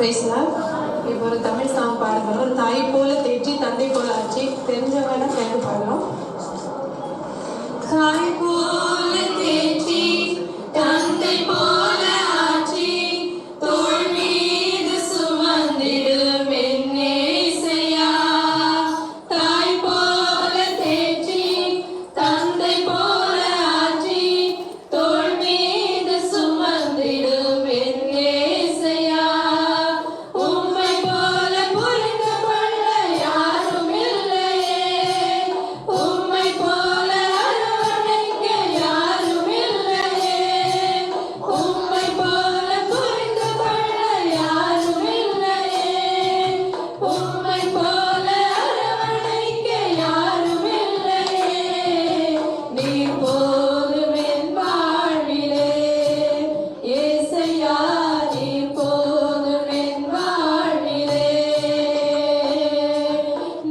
இப்போ ஒரு தமிழ் சாங் பாட போகிறோம். தாய் போல தேற்றி தந்தை போல ஆச்சு. தெரிஞ்சவங்க சேர்ந்து பாடுறோம். தாய் போல தேற்றி தந்தை போல ஆச்சு, தோள் மீது சுமந்திடும் என்னேசையா. தாய் போல தேற்றி தந்தை போல ஆச்சு, தோள் மீது சுமந்திடும் என்னேசையா. உம்மை போல புரிந்து கொள்ள யாரும் இல்லையே, உம்மை போல அரவணைக்க யாரும் இல்லையே, உம்மை போல புரிந்து கொள்ள யாரும் இல்லையே, உம்மை போல அரவணைக்க யாரும் இல்லையே. நீர் போதும் என் வாழ்விலே ஏசையா, நீர் போதும் என் வாழ்விலே,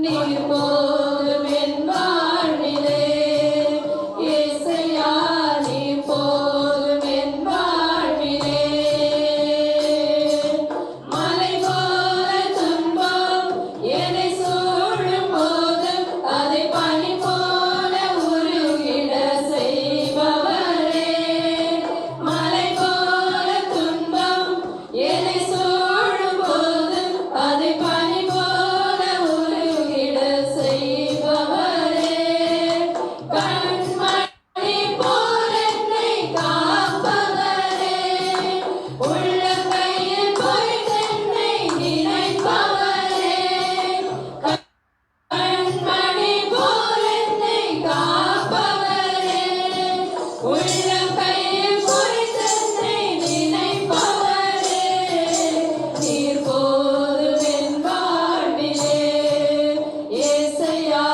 நீர் போதும் என் வாழ்விலே ஏசையா, நீர் போதும் என் வாழ்விலே. மலை போல துன்பம் என்னை சூழும் போது அதை பனி போல உருகிட செய்பவரே. மலை போல துன்பம் என்னை சூழும் போது அதை பனி போல உருகிட செய்பவரே. கண்மணி போல் என்னை காப்பவரே, உள்ளங்கையில் பொறித்தென்னை நினைப்பவரே. கண்மணி போல் என்னை காப்பவரே, உள்ளங்கையில் பொறித்தென்னை நினைப்பவரே. நீர் போதும் என் வாழ்விலே ஏசையா,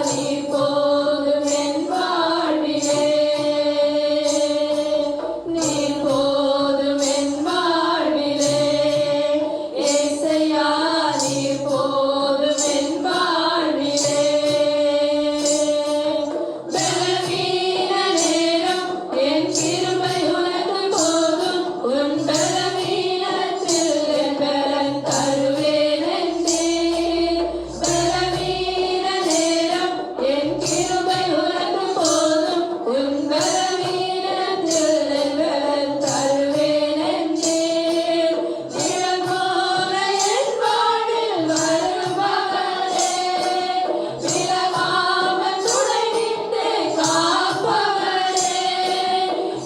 நீர் போதும் என் வாழ்விலே, நீர் போதும் என் வாழ்விலே ஏசையா, நீர் போதும் என் வாழ்விலே. பலவீன நேரம் என் கிருபை உனக்கு போதும், உன் பலவீனத்தில் என் பலன் தருவேன் என்றீர். பலவீன நேரம் என் கிருபை உனக்கு போதும், உன் பலவீனத்தில் என் பலன் தருவேன் என்றீர். நிழல் போல என் வாழ்வில் வருபவரே, விலகாமல் துணை நின்று காப்பவரே.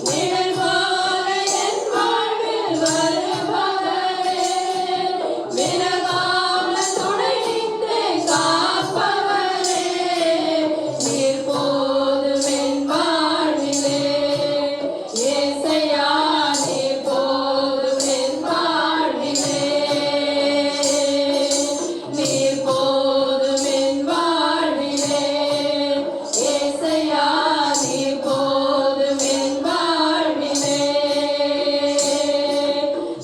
நிழல் போல என் வாழ்வில் வருபவரே, விலகாமல் துணை நின்று காப்பவரே. நீர் போதும் என் வாழ்விலே ஏசையா, நீர் போதும் என் வாழ்விலே, நீர் போதும் என் வாழ்விலே ஏசையா, நீர் போதும் என் வாழ்விலே.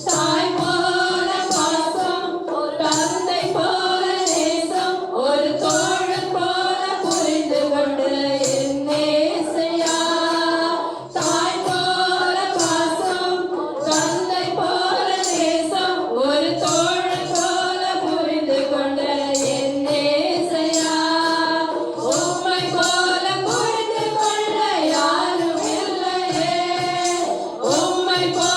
தாய் போல பாசம், தந்தை போல நேசம், ஒரு தோழன் போல புரிந்து கொண்டு என்னேசையா. தாய் போல பாசம், தந்தை போல நேசம், ஒரு தோழன் போல புரிந்து கொண்ட என்னேசையா. உம்மை போல புரிந்து கொள்ள யாரும் இல்லையே, உம்மை போல